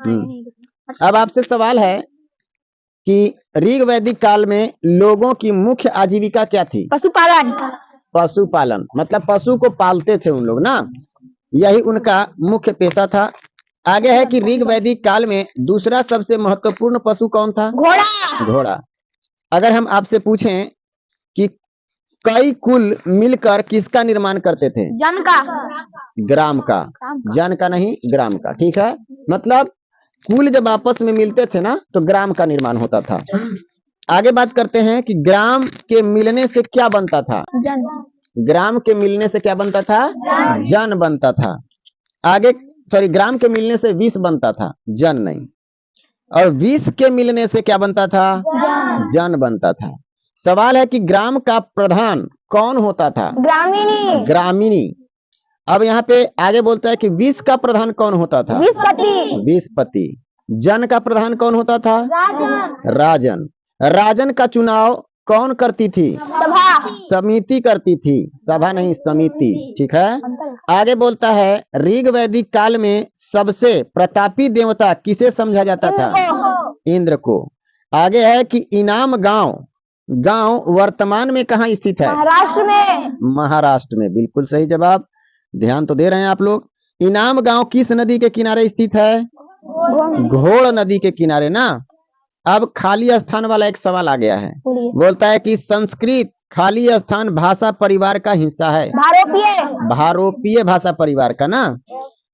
अब आपसे सवाल है कि ऋग वैदिक काल में लोगों की मुख्य आजीविका क्या थी? पशुपालन। पशुपालन, मतलब पशु को पालते थे उन लोग ना, यही उनका मुख्य पेशा था। आगे है कि ऋग वैदिक काल में दूसरा सबसे महत्वपूर्ण पशु कौन था? घोड़ा। घोड़ा। अगर हम आपसे पूछें कि कई कुल मिलकर किसका निर्माण करते थे? जन का। ग्राम का। जन का नहीं, ग्राम का। ठीक है, मतलब कुल जब आपस में मिलते थे ना तो ग्राम का निर्माण होता था। आगे बात करते हैं कि ग्राम के मिलने से क्या बनता था? जन। ग्राम के मिलने से क्या बनता था? जन बनता था। आगे सॉरी, ग्राम के मिलने से विष बनता था, जन नहीं। और विष के मिलने से क्या बनता था? जन बनता था। सवाल है कि ग्राम का प्रधान कौन होता था? ग्रामीणी। ग्रामीणी। अब यहाँ पे आगे बोलता है कि विष का प्रधान कौन होता था? विषपति। विषपति। जन का प्रधान कौन होता था? राजन। राजन। राजन का चुनाव कौन करती थी? सभा। समिति करती थी, सभा नहीं, समिति। ठीक है, आगे बोलता है ऋग वैदिक काल में सबसे प्रतापी देवता किसे समझा जाता था? इंद्र को। आगे है कि इनाम गांव, गांव वर्तमान में कहाँ स्थित है? महाराष्ट्र में। महाराष्ट्र में, बिल्कुल सही जवाब। ध्यान तो दे रहे हैं आप लोग। इनाम गांव किस नदी के किनारे स्थित है? घोड़ नदी के किनारे ना। अब खाली स्थान वाला एक सवाल आ गया है, बोलता है कि संस्कृत खाली स्थान भाषा परिवार का हिस्सा है? भारोपीय भाषा परिवार का ना।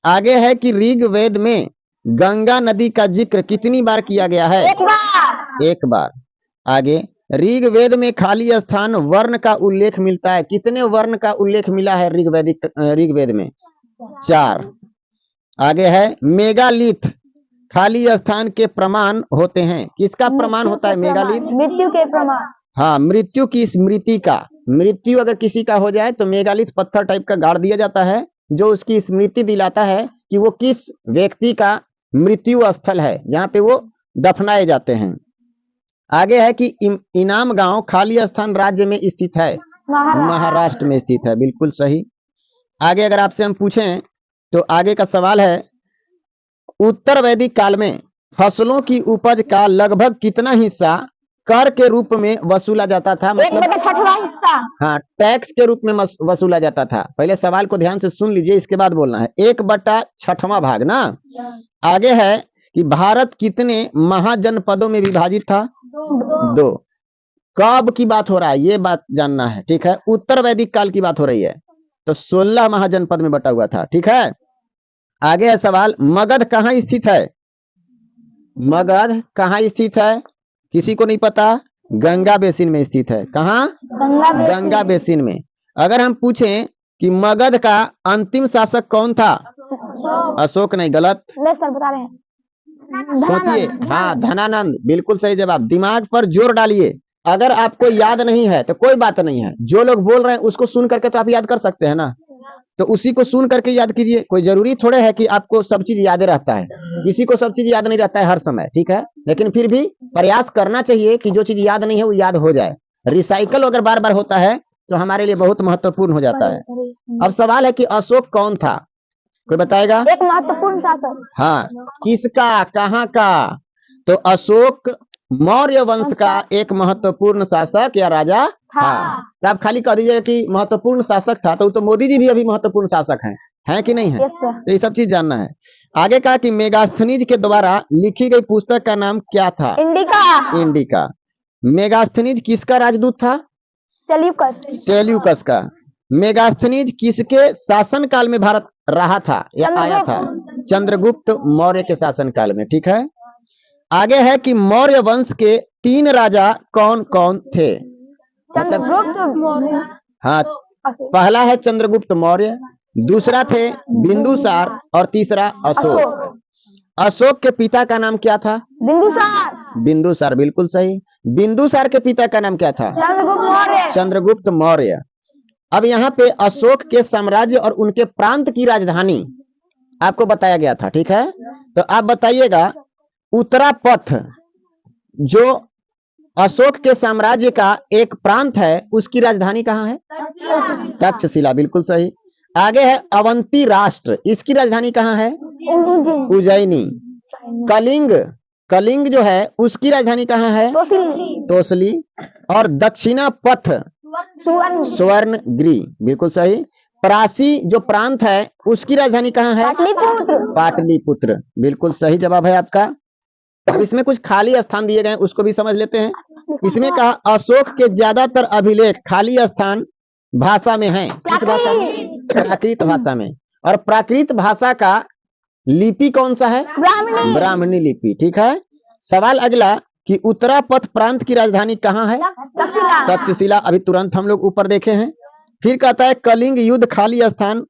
आगे है कि ऋग वेद में गंगा नदी का जिक्र कितनी बार किया गया है? एक बार। आगे ऋग वेद में खाली स्थान वर्ण का उल्लेख मिलता है, कितने वर्ण का उल्लेख मिला है ऋग वेद में? 4। आगे है मेगालिथ खाली स्थान के प्रमाण होते हैं, किसका प्रमाण होता है मेगालिथ? मृत्यु के प्रमाण। हाँ, मृत्यु की स्मृति का। मृत्यु अगर किसी का हो जाए तो मेगालिथ पत्थर टाइप का गाड़ दिया जाता है, जो उसकी स्मृति दिलाता है कि वो किस व्यक्ति का मृत्यु स्थल है, जहाँ पे वो दफनाए जाते हैं। आगे है कि इनाम गांव खाली स्थान राज्य में स्थित है? महाराष्ट्र में स्थित है, बिल्कुल सही। आगे अगर आपसे हम पूछें तो आगे का सवाल है, उत्तर वैदिक काल में फसलों की उपज का लगभग कितना हिस्सा कर के रूप में वसूला जाता था? मतलब 1/6 हिस्सा। हाँ, टैक्स के रूप में वसूला जाता था। पहले सवाल को ध्यान से सुन लीजिए, इसके बाद बोलना है। 1/6 भाग ना। आगे है कि भारत कितने महाजनपदों में विभाजित था? 2। कब की बात हो रहा है ये बात जानना है, ठीक है? उत्तर वैदिक काल की बात हो रही है, तो 16 महाजनपद में बटा हुआ था, ठीक है? आगे है सवाल, मगध कहाँ स्थित है? मगध कहाँ स्थित है? किसी को नहीं पता? गंगा बेसिन में स्थित है। कहाँ? गंगा बेसिन में। अगर हम पूछें कि मगध का अंतिम शासक कौन था? अशोक नहीं, गलत। बता रहे हैं। सोचिए। हाँ, धनानंद, बिल्कुल सही जवाब। दिमाग पर जोर डालिए। अगर आपको याद नहीं है तो कोई बात नहीं है, जो लोग बोल रहे हैं उसको सुन करके तो आप याद कर सकते हैं ना, तो उसी को सुन करके याद कीजिए। कोई जरूरी थोड़े है कि आपको सब चीज याद रहता है, किसी को सब चीज याद नहीं रहता है हर समय, ठीक है? लेकिन फिर भी प्रयास करना चाहिए कि जो चीज याद नहीं है वो याद हो जाए। रिसाइकल अगर बार बार होता है तो हमारे लिए बहुत महत्वपूर्ण हो जाता है। अब सवाल है कि अशोक कौन था? कोई बताएगा? एक महत्वपूर्ण शासक। हाँ, किसका, कहाँ का? तो अशोक मौर्य वंश का एक महत्वपूर्ण शासक या राजा था। तो आप खाली कह दीजिए कि महत्वपूर्ण शासक था, तो मोदी जी भी अभी महत्वपूर्ण शासक हैं कि नहीं है? तो ये सब चीज जानना है। आगे कहा कि मेगास्थनीज के द्वारा लिखी गई पुस्तक का नाम क्या था? इंडिका। इंडिका। मेगास्थनीज किसका राजदूत था? सेल्यूकस का। मेगास्थनीज किसके शासन काल में भारत रहा था या आया था? चंद्रगुप्त मौर्य के शासन काल में, ठीक है? आगे है कि मौर्य वंश के 3 राजा कौन कौन थे? चंद्रगुप्त। हाँ, पहला है चंद्रगुप्त मौर्य, दूसरा थे बिंदुसार और तीसरा अशोक। अशोक के पिता का नाम क्या था? बिंदुसार। बिंदुसार, बिल्कुल सही। बिंदुसार के पिता का नाम क्या था? चंद्रगुप्त मौर्य। चंद्रगुप्त मौर्य। अब यहाँ पे अशोक के साम्राज्य और उनके प्रांत की राजधानी आपको बताया गया था, ठीक है? तो आप बताइएगा, उत्तरापथ जो अशोक के साम्राज्य का एक प्रांत है उसकी राजधानी कहाँ है? तक्षशिला, बिल्कुल सही। आगे है अवंती राष्ट्र, इसकी राजधानी कहाँ है? उज्जैनी। उज्जैनी। कलिंग, कलिंग जो है उसकी राजधानी कहाँ है? तोसिल तोसली। और दक्षिणा पथ सुवर्ण स्वर्णगिरी, बिल्कुल सही। परासी जो प्रांत है उसकी राजधानी कहाँ है? पाटलिपुत्र पाटलिपुत्र, बिल्कुल सही जवाब है आपका। अब इसमें कुछ खाली स्थान दिए गए हैं, उसको भी समझ लेते हैं। इसमें कहा अशोक के ज्यादातर अभिलेख खाली स्थान भाषा में हैं। किस भाषा में? प्राकृत भाषा में। और प्राकृत भाषा का लिपि कौन सा है? ब्राह्मणी ब्राह्मणी लिपि, ठीक है। सवाल अगला कि उत्तरापथ प्रांत की राजधानी कहाँ है? तक्षशिला तक्षशिला, अभी तुरंत हम लोग ऊपर देखे हैं। फिर कहता है कलिंग युद्ध खाली स्थान,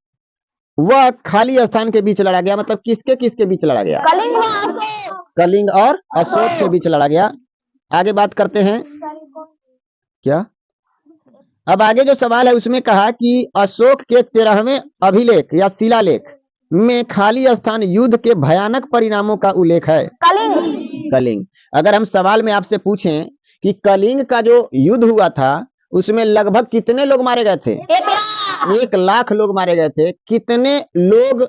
वह खाली स्थान के बीच लड़ा गया, मतलब किसके किसके बीच लड़ा गया? कलिंग व अशोक कलिंग और अशोक के बीच लड़ा गया। आगे बात करते हैं क्या? अब आगे जो सवाल है उसमें कहा कि अशोक के 13वें अभिलेख या शिलालेख में खाली स्थान युद्ध के भयानक परिणामों का उल्लेख है। कलिंग कलिंग, अगर हम सवाल में आपसे पूछें कि कलिंग का जो युद्ध हुआ था उसमें लगभग कितने लोग मारे गए थे? 1 लाख लोग मारे गए थे। कितने लोग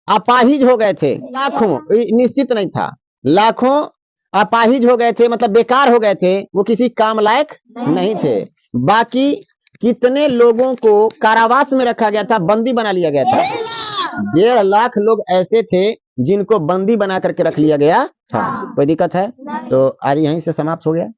अपाहिज हो गए थे? लाखों, निश्चित नहीं था, लाखों अपाहिज हो गए थे, मतलब बेकार हो गए थे, वो किसी काम लायक नहीं थे। बाकी कितने लोगों को कारावास में रखा गया था, बंदी बना लिया गया था? 1.5 लाख लोग ऐसे थे जिनको बंदी बना करके रख लिया गया था। कोई दिक्कत है? तो आज यहीं से समाप्त हो गया।